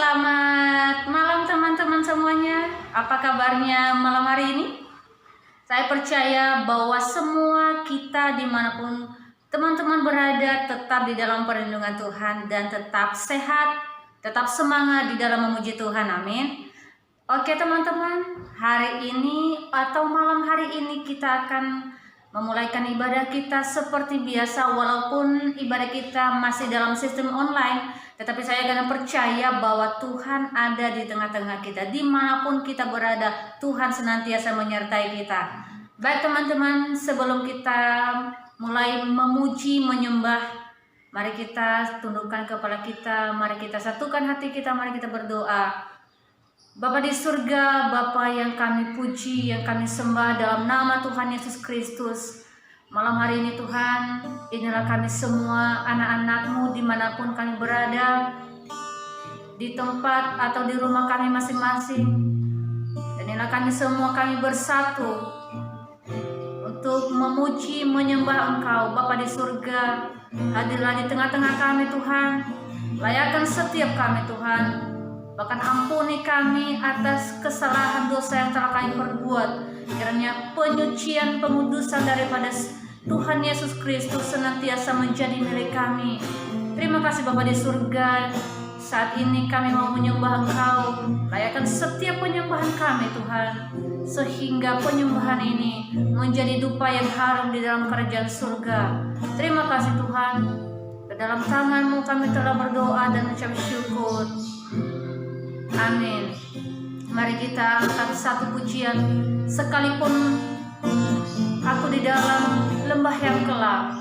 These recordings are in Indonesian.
Selamat malam teman-teman semuanya. Apa kabarnya malam hari ini? Saya percaya bahwa semua kita dimanapun teman-teman berada tetap di dalam perlindungan Tuhan dan tetap sehat, tetap semangat di dalam memuji Tuhan. Amin. Oke teman-teman, hari ini atau malam hari ini kita akan memulaikan ibadah kita seperti biasa. Walaupun ibadah kita masih dalam sistem online, tetapi saya akan percaya bahwa Tuhan ada di tengah-tengah kita. Dimanapun kita berada, Tuhan senantiasa menyertai kita. Baik teman-teman, sebelum kita mulai memuji, menyembah, mari kita tundukkan kepala kita, mari kita satukan hati kita, mari kita berdoa. Bapa di surga, Bapa yang kami puji, yang kami sembah dalam nama Tuhan Yesus Kristus. Malam hari ini Tuhan, inilah kami semua anak-anak-Mu dimanapun kami berada, di tempat atau di rumah kami masing-masing. Dan inilah kami semua kami bersatu untuk memuji, menyembah Engkau. Bapa di surga, hadirlah di tengah-tengah kami Tuhan. Layakkan setiap kami Tuhan. Bahkan ampuni kami atas kesalahan dosa yang telah kami perbuat. Kiranya penyucian, pengudusan daripada Tuhan Yesus Kristus senantiasa menjadi milik kami. Terima kasih Bapa di surga. Saat ini kami mau menyembah Engkau. Layakkan setiap penyembahan kami Tuhan, sehingga penyembahan ini menjadi dupa yang harum di dalam kerajaan surga. Terima kasih Tuhan. Ke dalam tangan-Mu kami telah berdoa dan mengucap syukur. Amin. Mari kita angkat satu pujian. Sekalipun aku di dalam lembah yang gelap,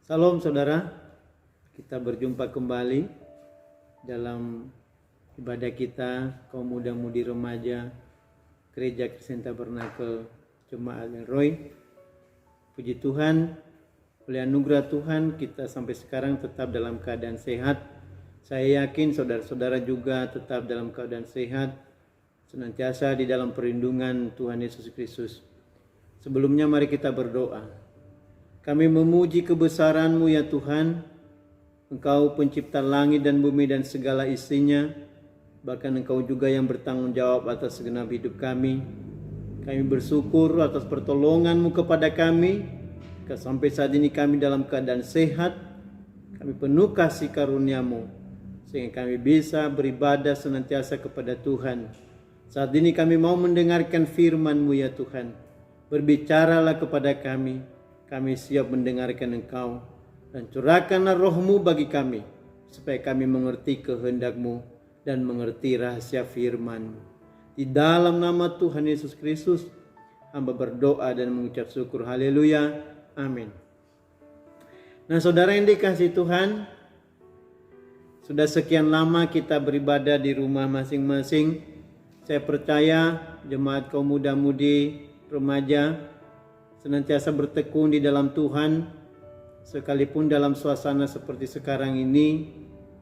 Salam saudara, kita berjumpa kembali dalam ibadah kita kaum muda-mudi remaja Gereja Kristen Tabernakel Jemaat Roy. Puji Tuhan, oleh anugerah Tuhan kita sampai sekarang tetap dalam keadaan sehat. Saya yakin saudara-saudara juga tetap dalam keadaan sehat, senantiasa di dalam perlindungan Tuhan Yesus Kristus. Sebelumnya mari kita berdoa. Kami memuji kebesaran-Mu ya Tuhan. Engkau pencipta langit dan bumi dan segala isinya. Bahkan Engkau juga yang bertanggung jawab atas segenap hidup kami. Kami bersyukur atas pertolongan-Mu kepada kami. Sampai saat ini kami dalam keadaan sehat. Kami penuh kasih karunia-Mu, sehingga kami bisa beribadah senantiasa kepada Tuhan. Saat ini kami mau mendengarkan firman-Mu ya Tuhan. Berbicaralah kepada kami. Kami siap mendengarkan Engkau, dan curahkanlah Roh-Mu bagi kami, supaya kami mengerti kehendak-Mu dan mengerti rahasia firman-Mu. Di dalam nama Tuhan Yesus Kristus, hamba berdoa dan mengucap syukur. Haleluya. Amin. Nah saudara yang dikasihi Tuhan, sudah sekian lama kita beribadah di rumah masing-masing. Saya percaya jemaat kaum muda-mudi remaja senantiasa bertekun di dalam Tuhan, sekalipun dalam suasana seperti sekarang ini,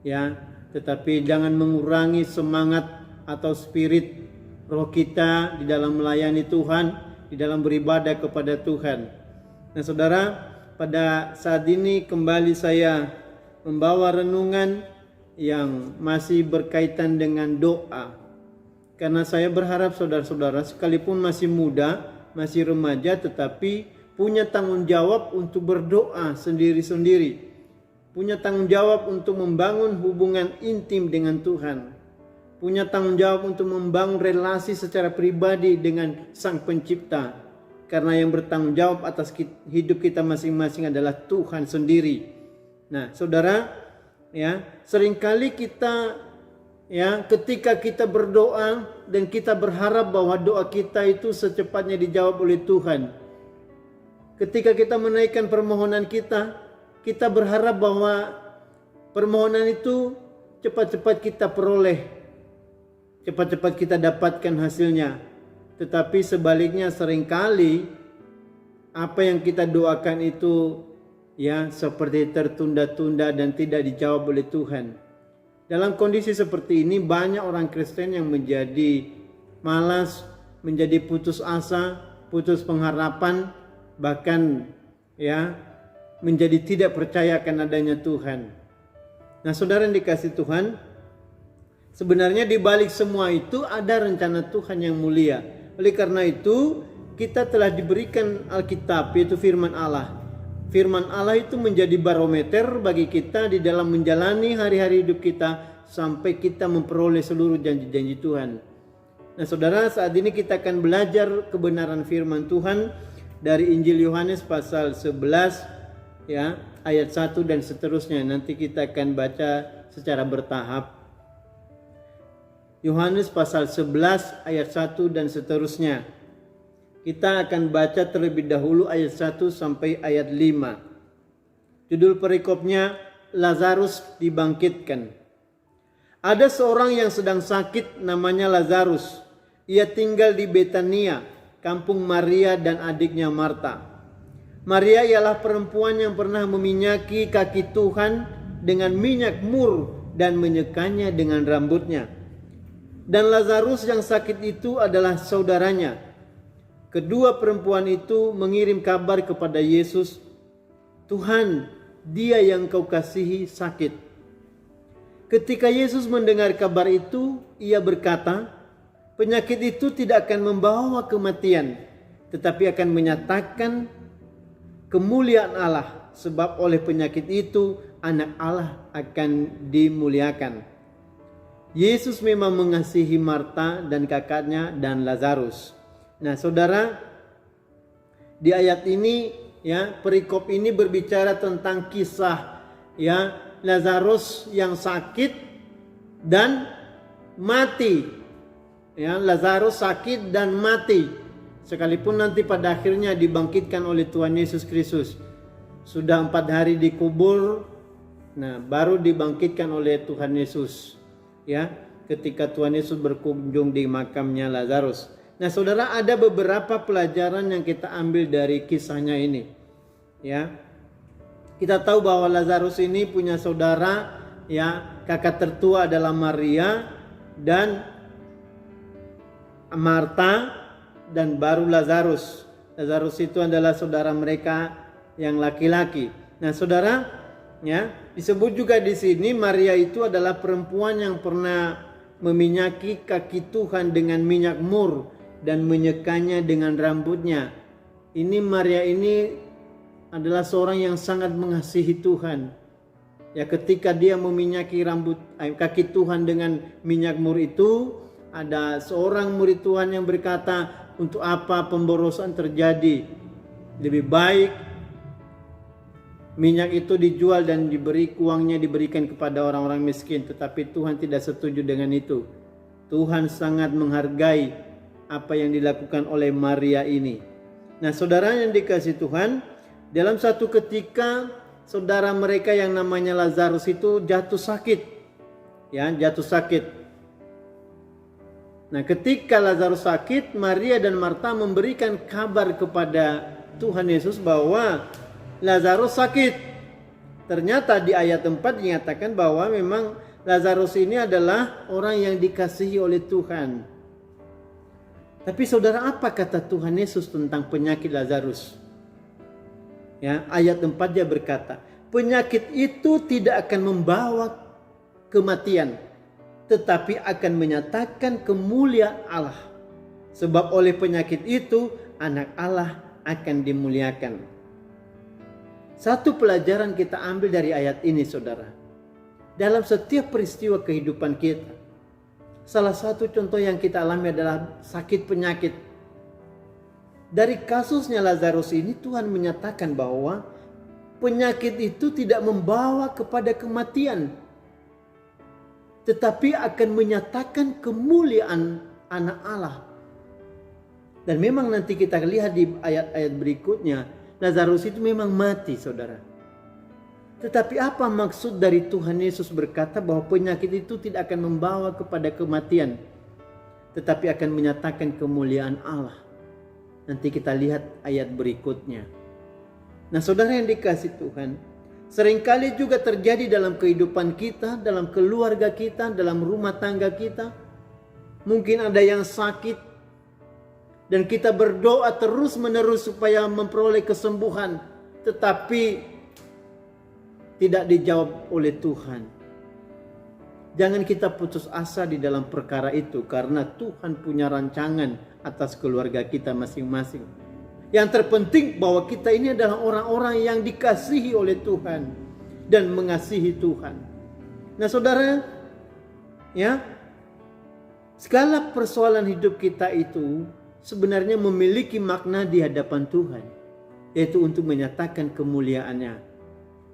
ya. Tetapi jangan mengurangi semangat atau spirit roh kita di dalam melayani Tuhan, di dalam beribadah kepada Tuhan. Nah, saudara, pada saat ini kembali saya membawa renungan yang masih berkaitan dengan doa. Karena saya berharap saudara-saudara sekalipun masih muda, masih remaja, tetapi punya tanggung jawab untuk berdoa sendiri-sendiri. Punya tanggung jawab untuk membangun hubungan intim dengan Tuhan. Punya tanggung jawab untuk membangun relasi secara pribadi dengan Sang Pencipta. Karena yang bertanggung jawab atas hidup kita masing-masing adalah Tuhan sendiri. Nah, saudara, ya, seringkali kita, ya, ketika kita berdoa dan kita berharap bahwa doa kita itu secepatnya dijawab oleh Tuhan. Ketika kita menaikkan permohonan kita, kita berharap bahwa permohonan itu cepat-cepat kita peroleh, cepat-cepat kita dapatkan hasilnya. Tetapi sebaliknya seringkali apa yang kita doakan itu, ya, seperti tertunda-tunda dan tidak dijawab oleh Tuhan. Dalam kondisi seperti ini banyak orang Kristen yang menjadi malas, menjadi putus asa, putus pengharapan, bahkan, ya, menjadi tidak percaya akan adanya Tuhan. Nah, saudara yang dikasihi Tuhan, sebenarnya di balik semua itu ada rencana Tuhan yang mulia. Oleh karena itu, kita telah diberikan Alkitab, yaitu firman Allah. Firman Allah itu menjadi barometer bagi kita di dalam menjalani hari-hari hidup kita sampai kita memperoleh seluruh janji-janji Tuhan. Nah, saudara, saat ini kita akan belajar kebenaran firman Tuhan dari Injil Yohanes pasal 11, ya, ayat 1 dan seterusnya. Nanti kita akan baca secara bertahap. Yohanes pasal 11 ayat 1 dan seterusnya. Kita akan baca terlebih dahulu ayat 1 sampai ayat 5. Judul perikopnya, Lazarus dibangkitkan. Ada seorang yang sedang sakit namanya Lazarus. Ia tinggal di Betania, kampung Maria dan adiknya Marta. Maria ialah perempuan yang pernah meminyaki kaki Tuhan dengan minyak mur dan menyekanya dengan rambutnya. Dan Lazarus yang sakit itu adalah saudaranya. Kedua perempuan itu mengirim kabar kepada Yesus, "Tuhan, dia yang kau kasihi sakit." Ketika Yesus mendengar kabar itu, ia berkata, "Penyakit itu tidak akan membawa kematian, tetapi akan menyatakan kemuliaan Allah, sebab oleh penyakit itu anak Allah akan dimuliakan." Yesus memang mengasihi Marta dan kakaknya dan Lazarus. Nah, saudara, di ayat ini, ya, perikop ini berbicara tentang kisah, ya, Lazarus yang sakit dan mati. Ya, Lazarus sakit dan mati. Sekalipun nanti pada akhirnya dibangkitkan oleh Tuhan Yesus Kristus. sudah 4 hari dikubur, nah baru dibangkitkan oleh Tuhan Yesus, ya, ketika Tuhan Yesus berkunjung di makamnya Lazarus. Nah saudara, ada beberapa pelajaran yang kita ambil dari kisahnya ini, ya. Kita tahu bahwa Lazarus ini punya saudara, ya, kakak tertua adalah Maria dan Marta, dan baru Lazarus. Lazarus itu adalah saudara mereka yang laki-laki. Nah saudara, ya, disebut juga di sini Maria itu adalah perempuan yang pernah meminyaki kaki Tuhan dengan minyak mur dan menyekanya dengan rambutnya. Ini Maria ini adalah seorang yang sangat mengasihi Tuhan. Ya, ketika dia meminyaki kaki Tuhan dengan minyak mur itu, ada seorang murid Tuhan yang berkata, untuk apa pemborosan terjadi? Lebih baik minyak itu dijual dan uangnya diberikan kepada orang-orang miskin. Tetapi Tuhan tidak setuju dengan itu. Tuhan sangat menghargai apa yang dilakukan oleh Maria ini. Nah saudara yang dikasihi Tuhan, dalam satu ketika saudara mereka yang namanya Lazarus itu jatuh sakit. Ya, jatuh sakit. Nah, ketika Lazarus sakit, Maria dan Marta memberikan kabar kepada Tuhan Yesus bahwa Lazarus sakit. Ternyata di ayat 4 dinyatakan bahwa memang Lazarus ini adalah orang yang dikasihi oleh Tuhan. Tapi saudara, apa kata Tuhan Yesus tentang penyakit Lazarus? Ya, ayat 4 dia berkata, penyakit itu tidak akan membawa kematian, tetapi akan menyatakan kemuliaan Allah. Sebab oleh penyakit itu anak Allah akan dimuliakan. Satu pelajaran kita ambil dari ayat ini saudara. Dalam setiap peristiwa kehidupan kita, salah satu contoh yang kita alami adalah sakit penyakit. Dari kasusnya Lazarus ini Tuhan menyatakan bahwa penyakit itu tidak membawa kepada kematian, tetapi akan menyatakan kemuliaan anak Allah. Dan memang nanti kita lihat di ayat-ayat berikutnya, Lazarus itu memang mati saudara. Tetapi apa maksud dari Tuhan Yesus berkata bahwa penyakit itu tidak akan membawa kepada kematian, tetapi akan menyatakan kemuliaan Allah. Nanti kita lihat ayat berikutnya. Nah saudara yang dikasihi Tuhan, seringkali juga terjadi dalam kehidupan kita, dalam keluarga kita, dalam rumah tangga kita. Mungkin ada yang sakit dan kita berdoa terus menerus supaya memperoleh kesembuhan, tetapi tidak dijawab oleh Tuhan. Jangan kita putus asa di dalam perkara itu, karena Tuhan punya rancangan atas keluarga kita masing-masing. Yang terpenting bahwa kita ini adalah orang-orang yang dikasihi oleh Tuhan dan mengasihi Tuhan. Nah saudara, ya, segala persoalan hidup kita itu sebenarnya memiliki makna di hadapan Tuhan, yaitu untuk menyatakan kemuliaannya.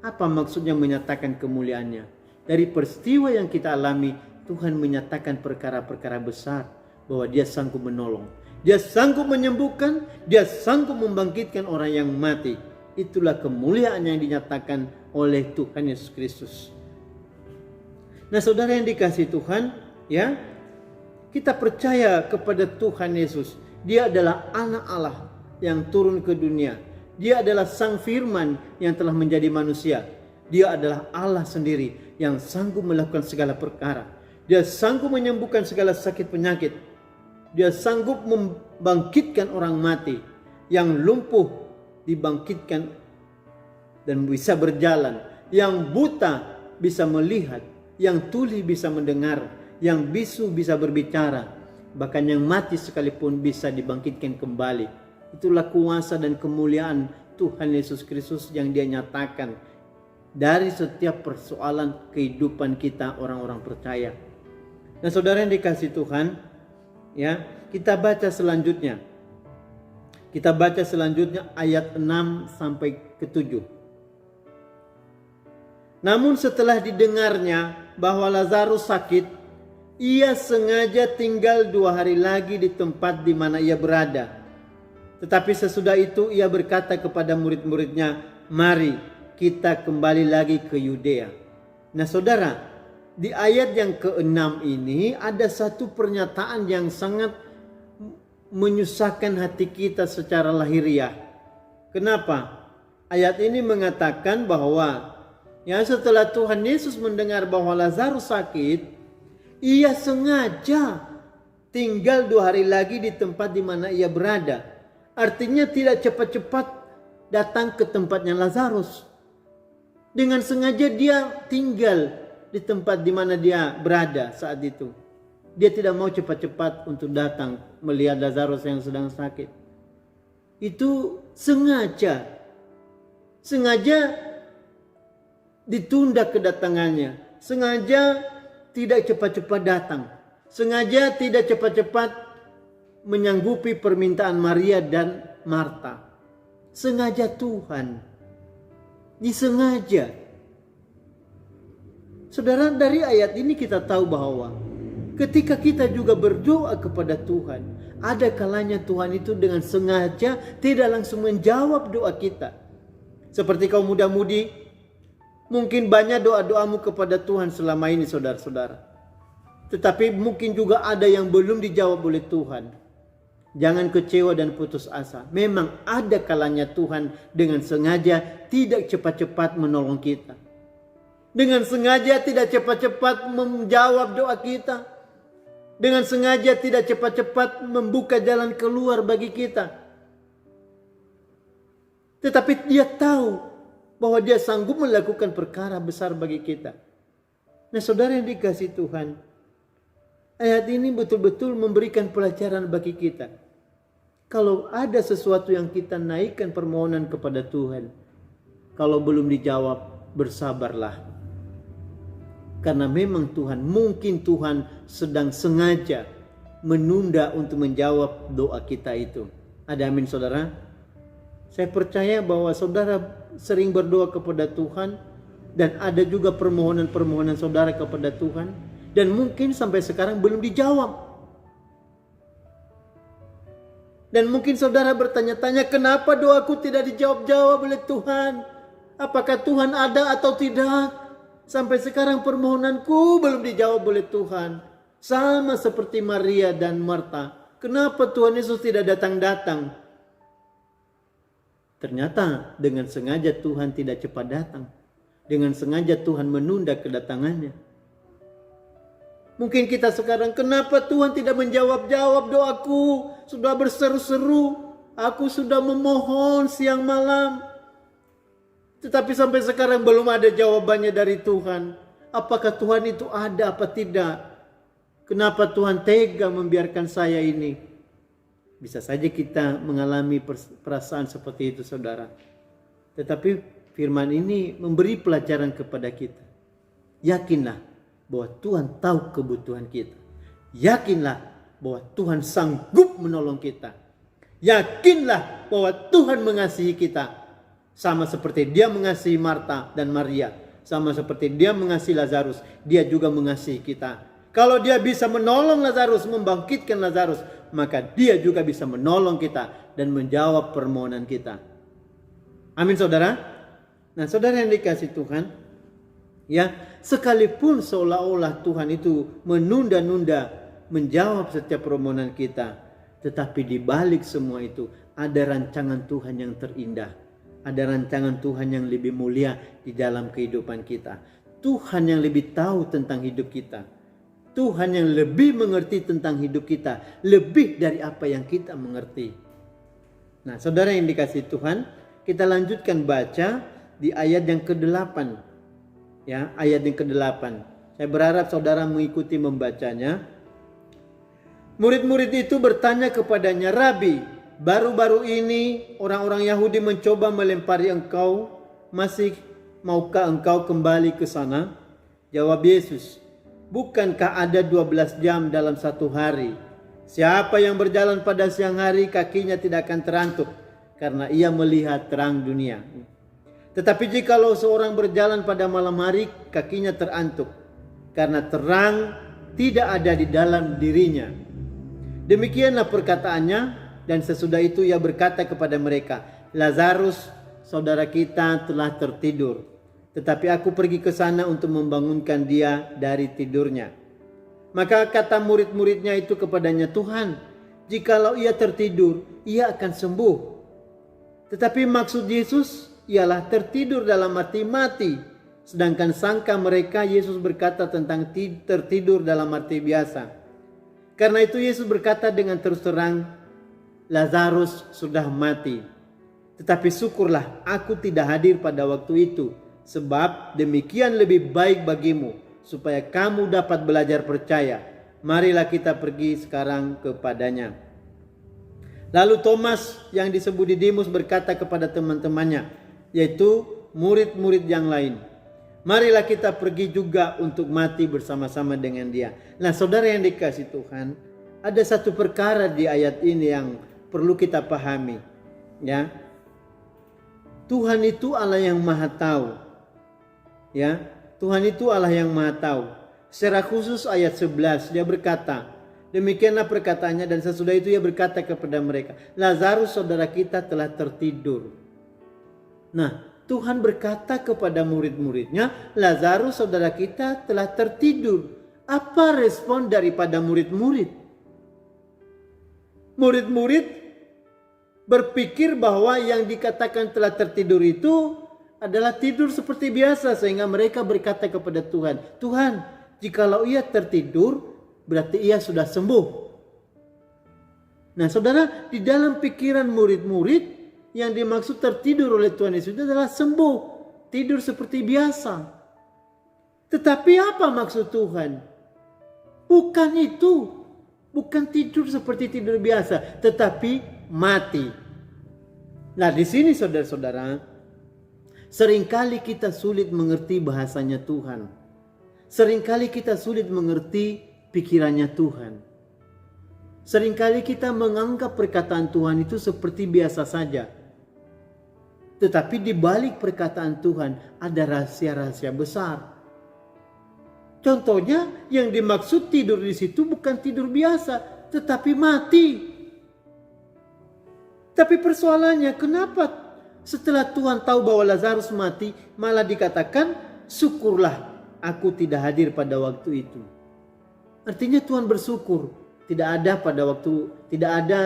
Apa maksudnya menyatakan kemuliaannya? Dari peristiwa yang kita alami, Tuhan menyatakan perkara-perkara besar, bahwa Dia sanggup menolong, Dia sanggup menyembuhkan, Dia sanggup membangkitkan orang yang mati. Itulah kemuliaan yang dinyatakan oleh Tuhan Yesus Kristus. Nah saudara yang dikasihi Tuhan, ya, kita percaya kepada Tuhan Yesus. Dia adalah anak Allah yang turun ke dunia. Dia adalah Sang Firman yang telah menjadi manusia. Dia adalah Allah sendiri yang sanggup melakukan segala perkara. Dia sanggup menyembuhkan segala sakit penyakit. Dia sanggup membangkitkan orang mati. Yang lumpuh dibangkitkan dan bisa berjalan. Yang buta bisa melihat. Yang tuli bisa mendengar. Yang bisu bisa berbicara. Bahkan yang mati sekalipun bisa dibangkitkan kembali. Itulah kuasa dan kemuliaan Tuhan Yesus Kristus yang Dia nyatakan dari setiap persoalan kehidupan kita orang-orang percaya. Nah saudara yang dikasihi Tuhan, ya, kita baca selanjutnya. Kita baca selanjutnya ayat 6 sampai ke 7. Namun setelah didengarnya bahwa Lazarus sakit, ia sengaja tinggal 2 hari lagi di tempat di mana ia berada. Tetapi sesudah itu ia berkata kepada murid-muridnya, mari kita kembali lagi ke Yudea. Nah saudara, di ayat yang ke-6 ini ada satu pernyataan yang sangat menyusahkan hati kita secara lahiriah. Kenapa? Ayat ini mengatakan bahwa setelah Tuhan Yesus mendengar bahwa Lazarus sakit, ia sengaja tinggal 2 hari lagi di tempat di mana ia berada. Artinya tidak cepat-cepat datang ke tempatnya Lazarus. Dengan sengaja dia tinggal di tempat di mana dia berada saat itu. Dia tidak mau cepat-cepat untuk datang melihat Lazarus yang sedang sakit. Itu sengaja ditunda kedatangannya. Sengaja tidak cepat-cepat datang. Sengaja tidak cepat-cepat menyanggupi permintaan Maria dan Marta. Sengaja Tuhan. Disengaja. Saudara, dari ayat ini kita tahu bahwa ketika kita juga berdoa kepada Tuhan, ada kalanya Tuhan itu dengan sengaja tidak langsung menjawab doa kita. Seperti kaum muda-mudi, mungkin banyak doa-doamu kepada Tuhan selama ini saudara-saudara. Tetapi mungkin juga ada yang belum dijawab oleh Tuhan. Jangan kecewa dan putus asa. Memang ada kalanya Tuhan dengan sengaja tidak cepat-cepat menolong kita. Dengan sengaja tidak cepat-cepat menjawab doa kita. Dengan sengaja tidak cepat-cepat membuka jalan keluar bagi kita. Tetapi dia tahu bahwa dia sanggup melakukan perkara besar bagi kita. Nah saudara yang dikasihi Tuhan, ayat ini betul-betul memberikan pelajaran bagi kita. Kalau ada sesuatu yang kita naikkan permohonan kepada Tuhan, kalau belum dijawab, bersabarlah. Karena memang mungkin Tuhan sedang sengaja menunda untuk menjawab doa kita itu. Ada amin saudara? Saya percaya bahwa saudara sering berdoa kepada Tuhan, dan ada juga permohonan-permohonan saudara kepada Tuhan, dan mungkin sampai sekarang belum dijawab. Dan mungkin saudara bertanya-tanya, kenapa doaku tidak dijawab-jawab oleh Tuhan? Apakah Tuhan ada atau tidak? Sampai sekarang permohonanku belum dijawab oleh Tuhan. Sama seperti Maria dan Marta. Kenapa Tuhan Yesus tidak datang-datang? Ternyata dengan sengaja Tuhan tidak cepat datang. Dengan sengaja Tuhan menunda kedatangannya. Mungkin kita sekarang, kenapa Tuhan tidak menjawab-jawab doaku? Sudah berseru-seru, aku sudah memohon siang malam. Tetapi sampai sekarang belum ada jawabannya dari Tuhan. Apakah Tuhan itu ada apa tidak? Kenapa Tuhan tega membiarkan saya ini? Bisa saja kita mengalami perasaan seperti itu saudara. Tetapi firman ini memberi pelajaran kepada kita. Yakinlah bahwa Tuhan tahu kebutuhan kita. Yakinlah bahwa Tuhan sanggup menolong kita. Yakinlah bahwa Tuhan mengasihi kita. Sama seperti dia mengasihi Marta dan Maria. Sama seperti dia mengasihi Lazarus. Dia juga mengasihi kita. Kalau dia bisa menolong Lazarus, membangkitkan Lazarus, maka dia juga bisa menolong kita dan menjawab permohonan kita. Amin saudara. Nah saudara yang dikasihi Tuhan, sekalipun seolah-olah Tuhan itu menunda-nunda menjawab setiap permohonan kita, tetapi di balik semua itu ada rancangan Tuhan yang terindah, ada rancangan Tuhan yang lebih mulia di dalam kehidupan kita. Tuhan yang lebih tahu tentang hidup kita, Tuhan yang lebih mengerti tentang hidup kita, lebih dari apa yang kita mengerti. Nah saudara yang dikasihi Tuhan, kita lanjutkan baca di ayat yang ke-8. Ayat yang ke-8. Saya berharap saudara mengikuti membacanya. Murid-murid itu bertanya kepadanya, Rabi, baru-baru ini orang-orang Yahudi mencoba melempari engkau. Masih maukah engkau kembali ke sana? Jawab Yesus, bukankah ada 12 jam dalam satu hari? Siapa yang berjalan pada siang hari kakinya tidak akan terantuk, karena ia melihat terang dunia. Tetapi jikalau seorang berjalan pada malam hari, kakinya terantuk, karena terang tidak ada di dalam dirinya. Demikianlah perkataannya, dan sesudah itu ia berkata kepada mereka, Lazarus saudara kita telah tertidur, tetapi aku pergi ke sana untuk membangunkan dia dari tidurnya." Maka kata murid-muridnya itu kepadanya, "Tuhan, jikalau ia tertidur, ia akan sembuh." Tetapi maksud Yesus ialah tertidur dalam arti mati. Sedangkan sangka mereka Yesus berkata tentang tertidur dalam arti biasa. Karena itu Yesus berkata dengan terus terang, "Lazarus sudah mati. Tetapi syukurlah aku tidak hadir pada waktu itu. Sebab demikian lebih baik bagimu, supaya kamu dapat belajar percaya. Marilah kita pergi sekarang kepadanya." Lalu Thomas yang disebut Didimus berkata kepada teman-temannya, yaitu murid-murid yang lain, "Marilah kita pergi juga untuk mati bersama-sama dengan dia." Nah, saudara yang dikasihi Tuhan, ada satu perkara di ayat ini yang perlu kita pahami. Ya, Tuhan itu Allah yang Maha Tahu. Ya, Tuhan itu Allah yang Maha Tahu. Secara khusus ayat 11 dia berkata, demikianlah perkataannya, dan sesudah itu ia berkata kepada mereka, "Lazarus saudara kita telah tertidur." Nah, Tuhan berkata kepada murid-muridnya, "Lazarus saudara kita telah tertidur." Apa respon daripada murid-murid? Murid-murid berpikir bahwa yang dikatakan telah tertidur itu adalah tidur seperti biasa, sehingga mereka berkata kepada Tuhan, "Tuhan, jikalau ia tertidur, berarti ia sudah sembuh." Nah, saudara, di dalam pikiran murid-murid, yang dimaksud tertidur oleh Tuhan Yesus adalah sembuh, tidur seperti biasa. Tetapi apa maksud Tuhan? Bukan itu, bukan tidur seperti tidur biasa, tetapi mati. Nah, di sini saudara-saudara, seringkali kita sulit mengerti bahasanya Tuhan. Seringkali kita sulit mengerti pikirannya Tuhan. Seringkali kita menganggap perkataan Tuhan itu seperti biasa saja. Tetapi di balik perkataan Tuhan ada rahasia-rahasia besar. Contohnya, yang dimaksud tidur di situ bukan tidur biasa, tetapi mati. Tapi persoalannya, kenapa setelah Tuhan tahu bahwa Lazarus mati, malah dikatakan, "Syukurlah aku tidak hadir pada waktu itu." Artinya Tuhan bersyukur tidak ada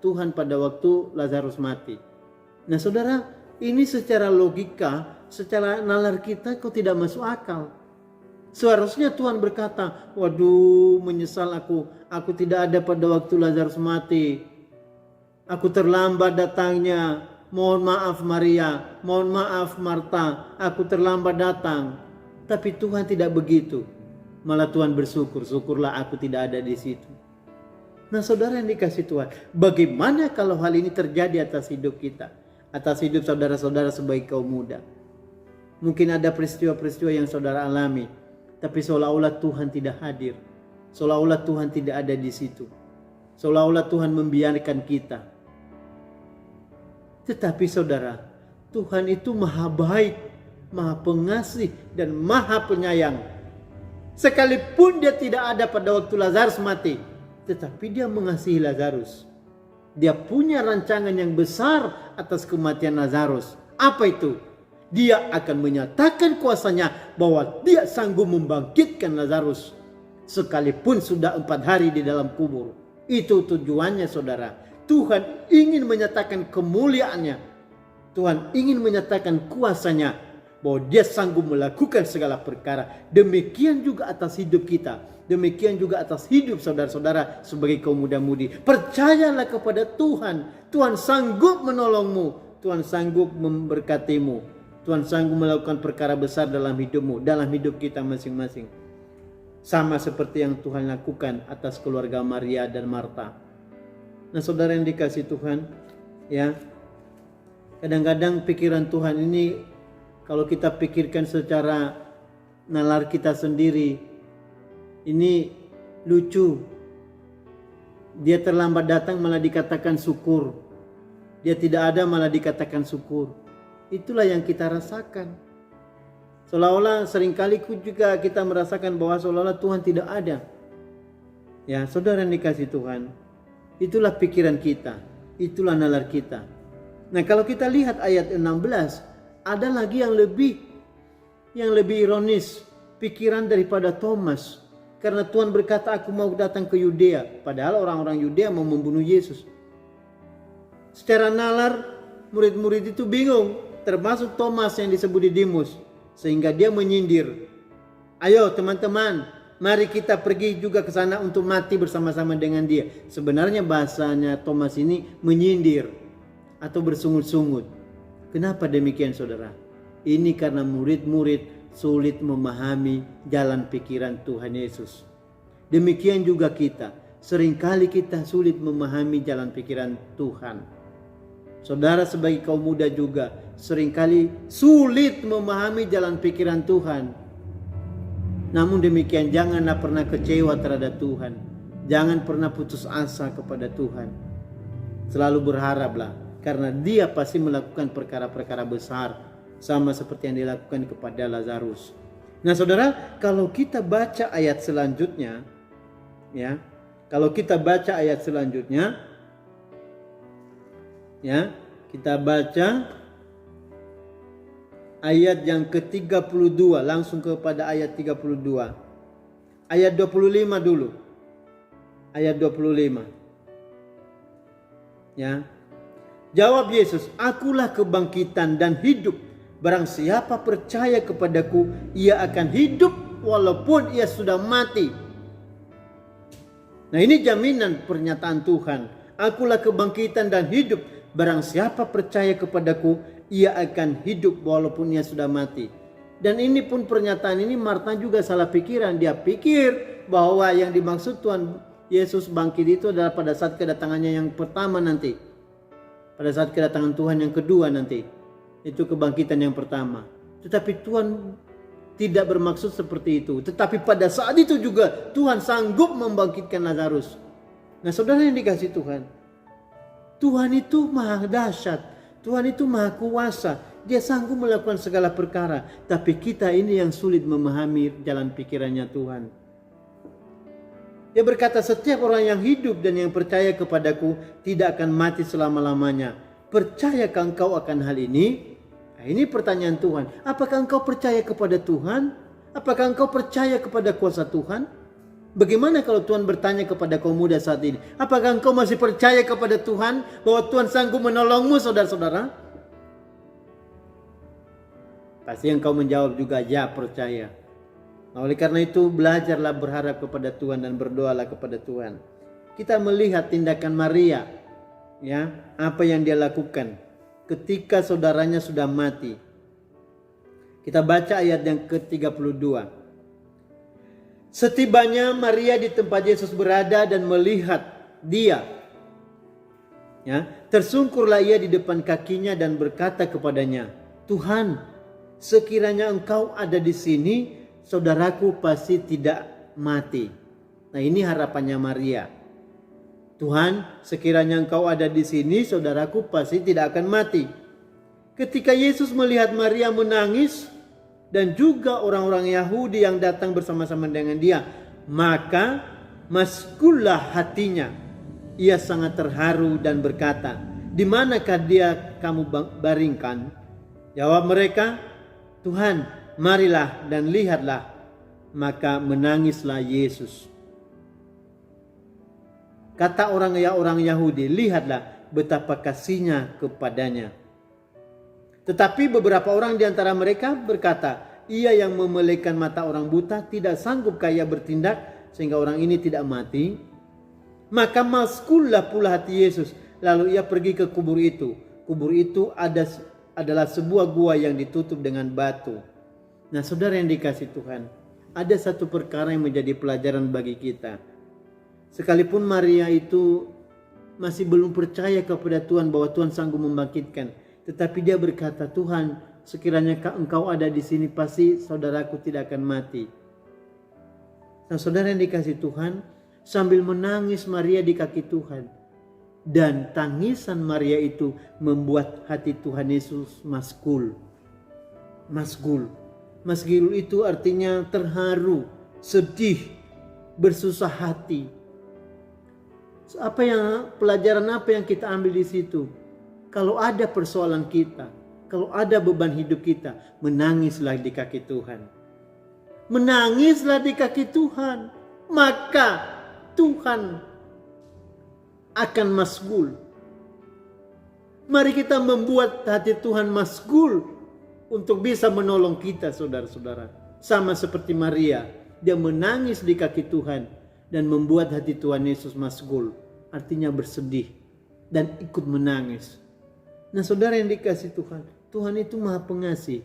Tuhan pada waktu Lazarus mati. Nah, saudara, ini secara logika, secara nalar kita kok tidak masuk akal. Seharusnya Tuhan berkata, "Waduh, menyesal aku tidak ada pada waktu Lazarus mati. Aku terlambat datangnya. Mohon maaf Maria, mohon maaf Marta, aku terlambat datang." Tapi Tuhan tidak begitu. Malah Tuhan bersyukur, "Syukurlah aku tidak ada di situ." Nah, saudara yang dikasihi Tuhan, bagaimana kalau hal ini terjadi atas hidup kita? Atas hidup saudara-saudara sebagai kaum muda. Mungkin ada peristiwa-peristiwa yang saudara alami, tapi seolah-olah Tuhan tidak hadir. Seolah-olah Tuhan tidak ada di situ. Seolah-olah Tuhan membiarkan kita. Tetapi saudara, Tuhan itu maha baik, maha pengasih, dan maha penyayang. Sekalipun dia tidak ada pada waktu Lazarus mati, tetapi dia mengasihi Lazarus. Dia punya rancangan yang besar atas kematian Lazarus. Apa itu? Dia akan menyatakan kuasanya bahwa dia sanggup membangkitkan Lazarus sekalipun sudah 4 hari di dalam kubur. Itu tujuannya, saudara. Tuhan ingin menyatakan kemuliaannya. Tuhan ingin menyatakan kuasanya bahwa dia sanggup melakukan segala perkara. Demikian juga atas hidup kita. Demikian juga atas hidup saudara-saudara sebagai kaum muda-mudi. Percayalah kepada Tuhan. Tuhan sanggup menolongmu. Tuhan sanggup memberkatimu. Tuhan sanggup melakukan perkara besar dalam hidupmu, dalam hidup kita masing-masing. Sama seperti yang Tuhan lakukan atas keluarga Maria dan Marta. Nah, saudara yang dikasihi Tuhan, ya, kadang-kadang pikiran Tuhan ini kalau kita pikirkan secara nalar kita sendiri, ini lucu. Dia terlambat datang malah dikatakan syukur. Dia tidak ada malah dikatakan syukur. Itulah yang kita rasakan. Seolah-olah seringkali juga kita merasakan bahwa seolah-olah Tuhan tidak ada. Ya, saudara yang dikasihi Tuhan, itulah pikiran kita, itulah nalar kita. Nah, kalau kita lihat ayat 16, ada lagi yang lebih ironis pikiran daripada Thomas. Karena Tuhan berkata, aku mau datang ke Yudea. Padahal orang-orang Yudea mau membunuh Yesus. Secara nalar, murid-murid itu bingung. Termasuk Thomas yang disebut Didimus. Sehingga dia menyindir. Ayo teman-teman, mari kita pergi juga ke sana untuk mati bersama-sama dengan dia. Sebenarnya bahasanya Thomas ini menyindir atau bersungut-sungut. Kenapa demikian saudara? Ini karena murid-murid sulit memahami jalan pikiran Tuhan Yesus. Demikian juga kita. Seringkali kita sulit memahami jalan pikiran Tuhan. Saudara sebagai kaum muda juga seringkali sulit memahami jalan pikiran Tuhan. Namun demikian janganlah pernah kecewa terhadap Tuhan. Jangan pernah putus asa kepada Tuhan. Selalu berharaplah. Karena dia pasti melakukan perkara-perkara besar. Sama seperti yang dilakukan kepada Lazarus. Nah saudara, kalau kita baca ayat selanjutnya. Ya, kalau kita baca ayat selanjutnya. Ya, kita baca ayat yang ke-32. Langsung kepada ayat 32. Ayat 25 dulu. Ayat 25. Ya. Jawab Yesus, akulah kebangkitan dan hidup. Barang siapa percaya kepadaku, ia akan hidup walaupun ia sudah mati. Nah ini jaminan pernyataan Tuhan. Akulah kebangkitan dan hidup. Barang siapa percaya kepadaku, ia akan hidup walaupun ia sudah mati. Dan ini pun pernyataan ini Marta juga salah pikiran. Dia pikir bahwa yang dimaksud Tuhan Yesus bangkit itu adalah pada saat kedatangannya yang pertama nanti. Pada saat kedatangan Tuhan yang kedua nanti. Itu kebangkitan yang pertama. Tetapi Tuhan tidak bermaksud seperti itu. Tetapi pada saat itu juga Tuhan sanggup membangkitkan Lazarus. Nah saudara yang dikasih Tuhan. Tuhan itu maha dahsyat. Tuhan itu maha kuasa. Dia sanggup melakukan segala perkara. Tapi kita ini yang sulit memahami jalan pikirannya Tuhan. Dia berkata, setiap orang yang hidup dan yang percaya kepadaku tidak akan mati selama-lamanya. Percayakah engkau akan hal ini? Nah, ini pertanyaan Tuhan. Apakah engkau percaya kepada Tuhan? Apakah engkau percaya kepada kuasa Tuhan? Bagaimana kalau Tuhan bertanya kepada kaum muda saat ini? Apakah engkau masih percaya kepada Tuhan? Bahwa Tuhan sanggup menolongmu saudara-saudara? Pasti engkau menjawab juga, ya percaya. Nah, oleh karena itu belajarlah berharap kepada Tuhan dan berdoalah kepada Tuhan. Kita melihat tindakan Maria, ya, apa yang dia lakukan ketika saudaranya sudah mati. Kita baca ayat yang ke-32. Setibanya Maria di tempat Yesus berada dan melihat dia, ya, tersungkurlah ia di depan kakinya dan berkata kepadanya, Tuhan, sekiranya engkau ada di sini, saudaraku pasti tidak mati. Nah ini harapannya Maria. Tuhan, sekiranya engkau ada di sini, saudaraku pasti tidak akan mati. Ketika Yesus melihat Maria menangis dan juga orang-orang Yahudi yang datang bersama-sama dengan dia, maka maskullah hatinya. Ia sangat terharu dan berkata, di manakah dia kamu baringkan? Jawab mereka, Tuhan, marilah dan lihatlah. Maka menangislah Yesus. Kata orang Yahudi, lihatlah betapa kasihnya kepadanya. Tetapi beberapa orang di antara mereka berkata, ia yang memelekan mata orang buta tidak sanggupkah ia bertindak sehingga orang ini tidak mati? Maka maskullah pula hati Yesus. Lalu ia pergi ke kubur itu. Kubur itu adalah sebuah gua yang ditutup dengan batu. Nah saudara yang dikasih Tuhan, ada satu perkara yang menjadi pelajaran bagi kita. Sekalipun Maria itu masih belum percaya kepada Tuhan bahwa Tuhan sanggup membangkitkan, tetapi dia berkata, Tuhan, sekiranya engkau ada di sini pasti saudaraku tidak akan mati. Nah saudara yang dikasih Tuhan, sambil menangis Maria di kaki Tuhan, dan tangisan Maria itu membuat hati Tuhan Yesus maskul. Masgul itu artinya terharu, sedih, bersusah hati. Pelajaran apa yang kita ambil di situ? Kalau ada persoalan kita, kalau ada beban hidup kita, menangislah di kaki Tuhan. Menangislah di kaki Tuhan. Maka Tuhan akan masgul. Mari kita membuat hati Tuhan masgul untuk bisa menolong kita, saudara-saudara. Sama seperti Maria, dia menangis di kaki Tuhan dan membuat hati Tuhan Yesus masgul. Artinya bersedih dan ikut menangis. Nah, saudara yang dikasih Tuhan, Tuhan itu Maha Pengasih.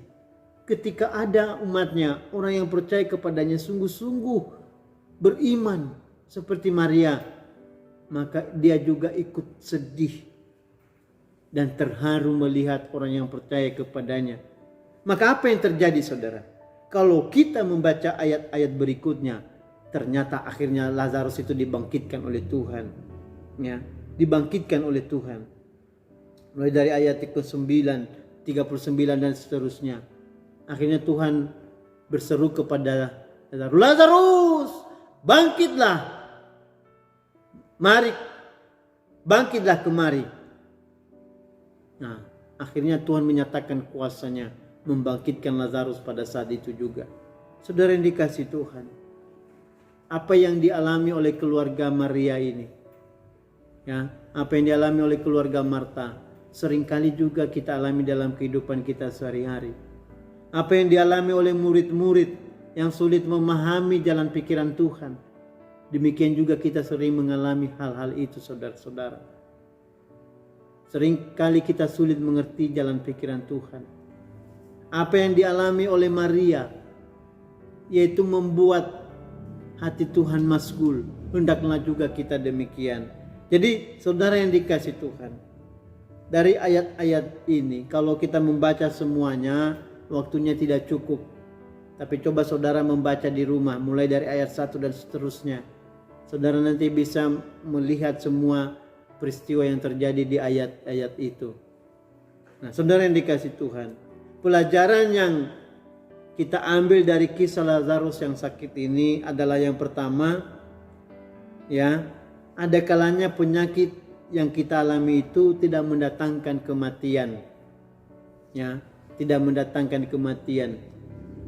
Ketika ada umatnya, orang yang percaya kepadanya sungguh-sungguh beriman seperti Maria, maka dia juga ikut sedih dan terharu melihat orang yang percaya kepadanya. Maka apa yang terjadi, saudara? Kalau kita membaca ayat-ayat berikutnya, ternyata akhirnya Lazarus itu dibangkitkan oleh Tuhan. Ya, dibangkitkan oleh Tuhan. Mulai dari ayat ke-9, 39 dan seterusnya. Akhirnya Tuhan berseru kepada Lazarus, "Lazarus, bangkitlah. Mari, bangkitlah kemari." Nah, akhirnya Tuhan menyatakan kuasanya membangkitkan Lazarus pada saat itu juga. Saudara yang dikasih Tuhan, apa yang dialami oleh keluarga Maria ini, ya, apa yang dialami oleh keluarga Marta, seringkali juga kita alami dalam kehidupan kita sehari-hari. Apa yang dialami oleh murid-murid yang sulit memahami jalan pikiran Tuhan, demikian juga kita sering mengalami hal-hal itu, saudara-saudara. Seringkali kita sulit mengerti jalan pikiran Tuhan. Apa yang dialami oleh Maria, yaitu membuat hati Tuhan masgul. Hendaklah juga kita demikian. Jadi saudara yang dikasih Tuhan, dari ayat-ayat ini kalau kita membaca semuanya, waktunya tidak cukup. Tapi coba saudara membaca di rumah, mulai dari ayat 1 dan seterusnya. Saudara nanti bisa melihat semua peristiwa yang terjadi di ayat-ayat itu. Nah, saudara yang dikasih Tuhan, pelajaran yang kita ambil dari kisah Lazarus yang sakit ini adalah yang pertama, ya, ada kalanya penyakit yang kita alami itu tidak mendatangkan kematian. Ya, tidak mendatangkan kematian.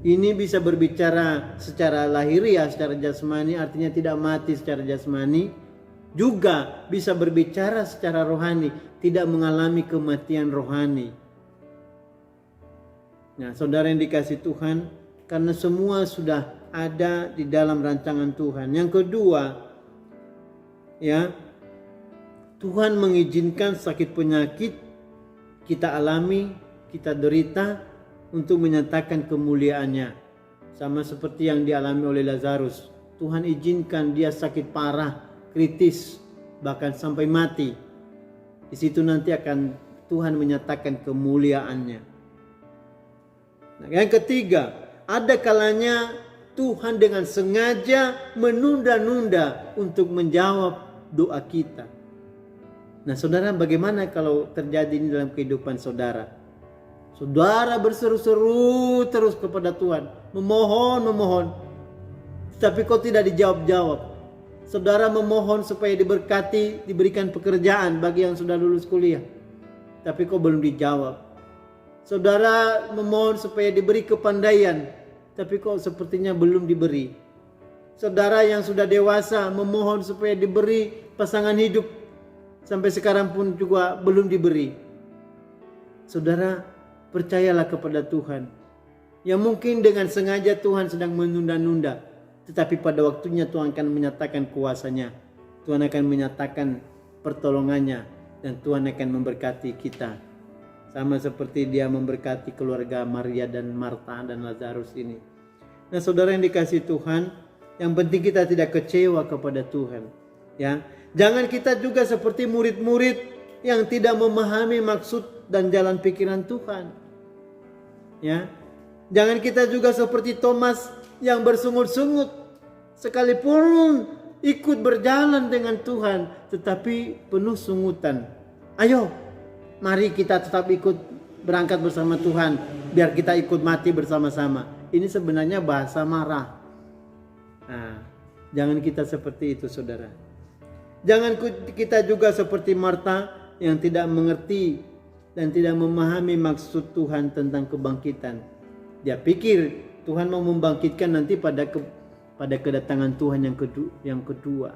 Ini bisa berbicara secara lahiriah, secara jasmani, artinya tidak mati secara jasmani. Juga bisa berbicara secara rohani, tidak mengalami kematian rohani. Nah, saudara yang dikasih Tuhan, karena semua sudah ada di dalam rancangan Tuhan. Yang kedua, ya, Tuhan mengizinkan sakit penyakit kita alami, kita derita untuk menyatakan kemuliaannya. Sama seperti yang dialami oleh Lazarus. Tuhan izinkan dia sakit parah, kritis, bahkan sampai mati. Di situ nanti akan Tuhan menyatakan kemuliaannya. Nah, yang ketiga, ada kalanya Tuhan dengan sengaja menunda-nunda untuk menjawab doa kita. Nah, saudara, bagaimana kalau terjadi ini dalam kehidupan saudara? Saudara berseru-seru terus kepada Tuhan, memohon, tapi kok tidak dijawab-jawab. Saudara memohon supaya diberkati, diberikan pekerjaan bagi yang sudah lulus kuliah, tapi kok belum dijawab. Saudara memohon supaya diberi kepandaian, tapi kok sepertinya belum diberi. Saudara yang sudah dewasa memohon supaya diberi pasangan hidup, sampai sekarang pun juga belum diberi. Saudara, percayalah kepada Tuhan. Ya, mungkin dengan sengaja Tuhan sedang menunda-nunda, tetapi pada waktunya Tuhan akan menyatakan kuasanya. Tuhan akan menyatakan pertolongannya, dan Tuhan akan memberkati kita. Sama seperti dia memberkati keluarga Maria dan Marta dan Lazarus ini. Nah, saudara yang dikasih Tuhan, yang penting kita tidak kecewa kepada Tuhan. Ya, jangan kita juga seperti murid-murid yang tidak memahami maksud dan jalan pikiran Tuhan. Ya, jangan kita juga seperti Thomas yang bersungut-sungut, sekalipun ikut berjalan dengan Tuhan, tetapi penuh sungutan. Ayo, mari kita tetap ikut berangkat bersama Tuhan, biar kita ikut mati bersama-sama. Ini sebenarnya bahasa marah. Nah, jangan kita seperti itu, saudara. Jangan kita juga seperti Marta yang tidak mengerti dan tidak memahami maksud Tuhan tentang kebangkitan. Dia pikir Tuhan mau membangkitkan nanti pada kedatangan Tuhan yang kedua.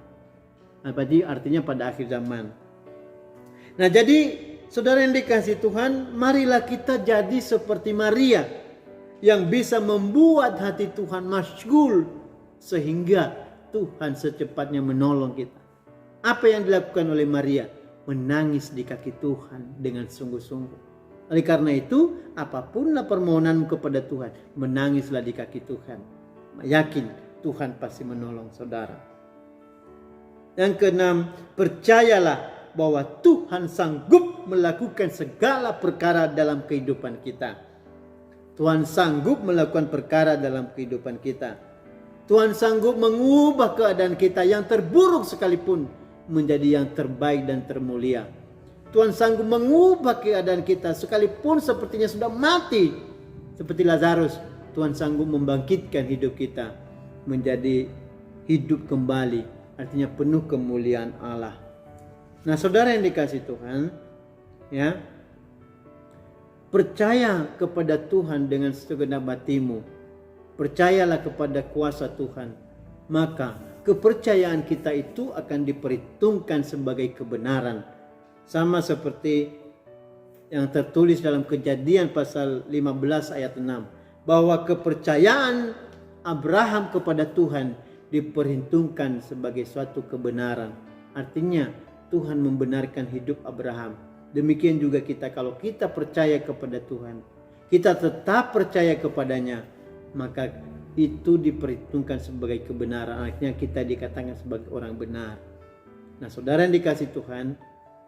Artinya pada akhir zaman. Nah, jadi saudara yang dikasihi Tuhan, marilah kita jadi seperti Maria yang bisa membuat hati Tuhan masyghul sehingga Tuhan secepatnya menolong kita. Apa yang dilakukan oleh Maria? Menangis di kaki Tuhan dengan sungguh-sungguh. Oleh karena itu, apapunlah permohonanmu kepada Tuhan, menangislah di kaki Tuhan. Yakin Tuhan pasti menolong saudara. Yang keenam, percayalah bahwa Tuhan sanggup melakukan segala perkara dalam kehidupan kita. Tuhan sanggup melakukan perkara dalam kehidupan kita. Tuhan sanggup mengubah keadaan kita yang terburuk sekalipun menjadi yang terbaik dan termulia. Tuhan sanggup mengubah keadaan kita sekalipun sepertinya sudah mati. Seperti Lazarus, Tuhan sanggup membangkitkan hidup kita menjadi hidup kembali. Artinya penuh kemuliaan Allah. Nah, saudara yang dikasihi Tuhan, ya, percaya kepada Tuhan dengan segenap hatimu. Percayalah kepada kuasa Tuhan. Maka kepercayaan kita itu akan diperhitungkan sebagai kebenaran. Sama seperti yang tertulis dalam Kejadian pasal 15 ayat 6. Bahwa kepercayaan Abraham kepada Tuhan diperhitungkan sebagai suatu kebenaran. Artinya Tuhan membenarkan hidup Abraham. Demikian juga kita, kalau kita percaya kepada Tuhan, kita tetap percaya kepadanya, maka itu diperhitungkan sebagai kebenaran. Artinya kita dikatakan sebagai orang benar. Nah, saudara yang dikasihi Tuhan,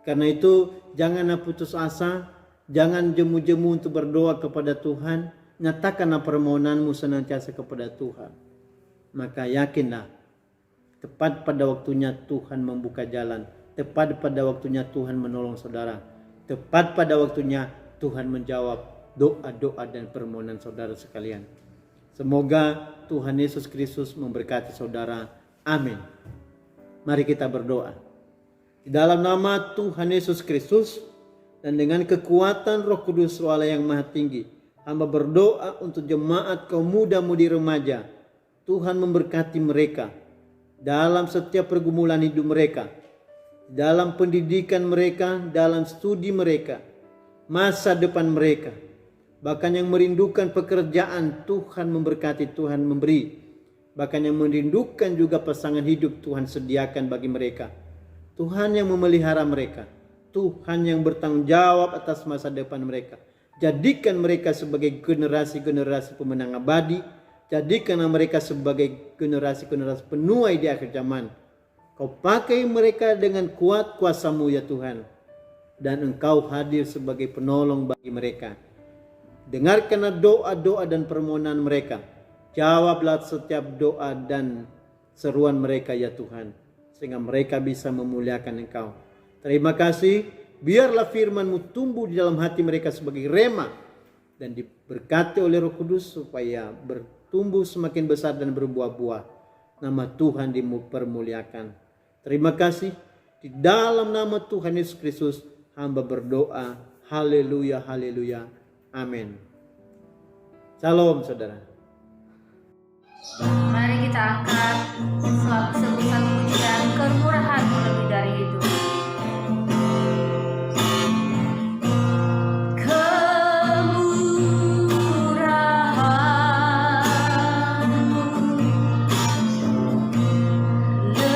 karena itu janganlah putus asa, jangan jemu-jemu untuk berdoa kepada Tuhan. Nyatakanlah permohonanmu senantiasa kepada Tuhan. Maka yakinlah, tepat pada waktunya Tuhan membuka jalan. Tepat pada waktunya Tuhan menolong saudara. Tepat pada waktunya Tuhan menjawab doa-doa dan permohonan saudara sekalian. Semoga Tuhan Yesus Kristus memberkati saudara. Amin. Mari kita berdoa. Di dalam nama Tuhan Yesus Kristus dan dengan kekuatan Roh Kudus Allah yang Maha Tinggi, hamba berdoa untuk jemaat kaum muda-mudi remaja. Tuhan memberkati mereka dalam setiap pergumulan hidup mereka, dalam pendidikan mereka, dalam studi mereka, masa depan mereka. Bahkan yang merindukan pekerjaan, Tuhan memberkati, Tuhan memberi. Bahkan yang merindukan juga pasangan hidup, Tuhan sediakan bagi mereka. Tuhan yang memelihara mereka, Tuhan yang bertanggung jawab atas masa depan mereka. Jadikan mereka sebagai generasi-generasi pemenang abadi. Jadikanlah mereka sebagai generasi-generasi penuai di akhir zaman. Kau pakai mereka dengan kuat kuasa-Mu ya Tuhan. Dan Engkau hadir sebagai penolong bagi mereka. Dengarkanlah doa-doa dan permohonan mereka. Jawablah setiap doa dan seruan mereka ya Tuhan. Sehingga mereka bisa memuliakan Engkau. Terima kasih. Biarlah firman-Mu tumbuh di dalam hati mereka sebagai rema. Dan diberkati oleh Roh Kudus supaya bertumbuh semakin besar dan berbuah-buah. Nama Tuhan dipermuliakan. Terima kasih. Di dalam nama Tuhan Yesus Kristus hamba berdoa. Haleluya, haleluya. Amin. Salam saudara. Mari kita angkat sebutan pujian kemurahan lebih dari hidup.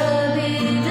Lebih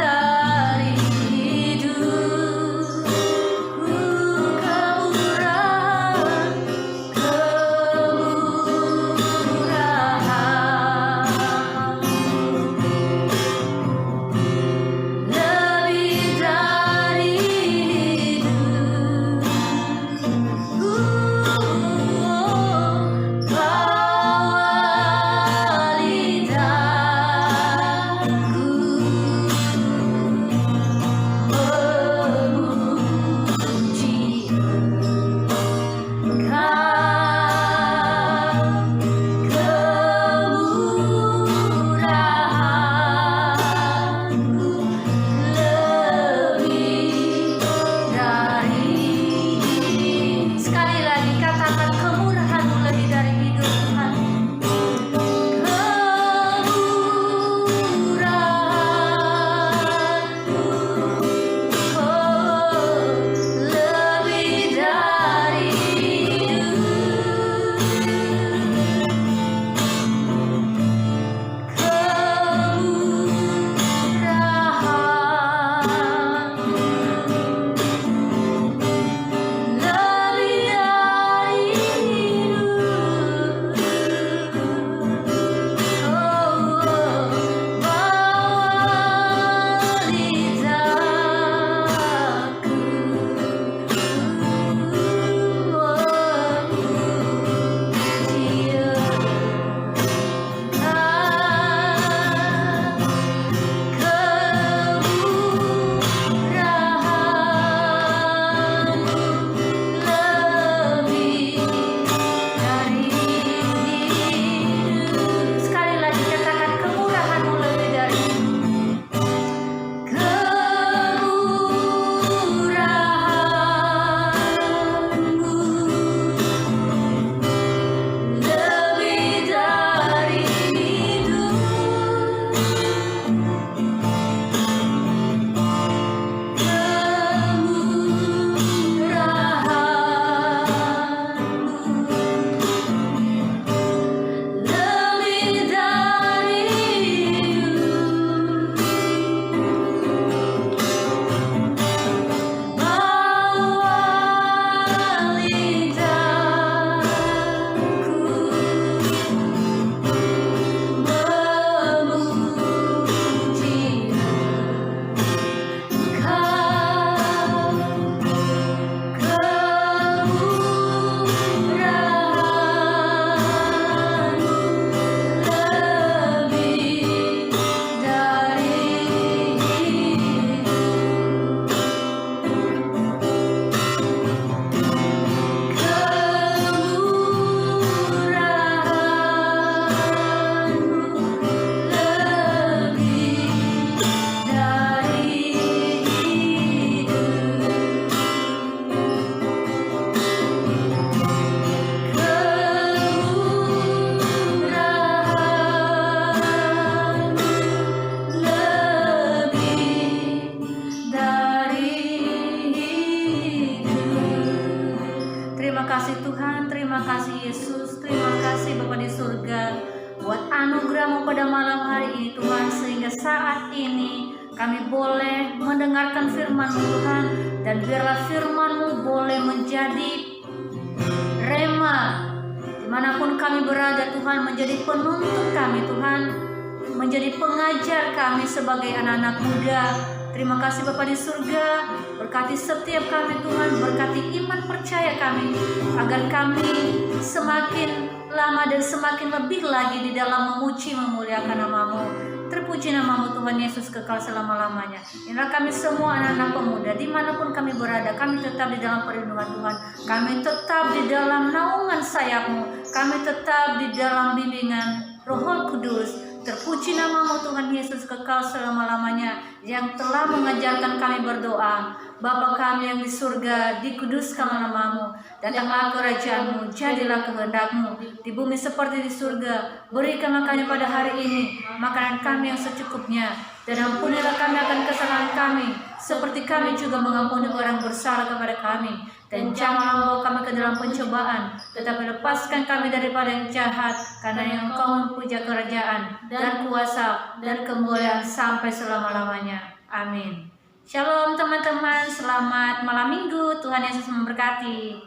Terima kasih Yesus, terima kasih Bapa di surga buat anugerah-Mu pada malam hari ini Tuhan, sehingga saat ini kami boleh mendengarkan firman-Mu Tuhan, dan biarlah firman-Mu boleh menjadi rema dimanapun kami berada Tuhan, menjadi penuntun kami Tuhan, menjadi pengajar kami sebagai anak-anak muda. Terima kasih Bapa di surga, berkati setiap kami Tuhan, berkati iman percaya kami, agar kami semakin lama dan semakin lebih lagi di dalam memuji memuliakan nama-Mu. Terpuji nama-Mu Tuhan Yesus kekal selama-lamanya. Inilah kami semua anak-anak pemuda, dimanapun kami berada, kami tetap di dalam perlindungan Tuhan, kami tetap di dalam naungan sayap-Mu, kami tetap di dalam bimbingan Roh Kudus. Terpuji nama-Mu Tuhan Yesus kekal selama-lamanya, yang telah mengajarkan kami berdoa. Bapa kami yang di surga, dikuduskanlah nama-Mu, datanglah kerajaan-Mu, jadilah kehendak-Mu di bumi seperti di surga. Berikanlah kami pada hari ini makanan kami yang secukupnya, dan ampunilah kami akan kesalahan kami, seperti kami juga mengampuni orang bersalah kepada kami. Dan janganlah membawa kami ke dalam pencobaan, tetapi lepaskan kami daripada yang jahat, karena yang Engkau mempunyai kerajaan dan kuasa dan kemuliaan sampai selama-lamanya. Amin. Shalom teman-teman, selamat malam minggu, Tuhan Yesus memberkati.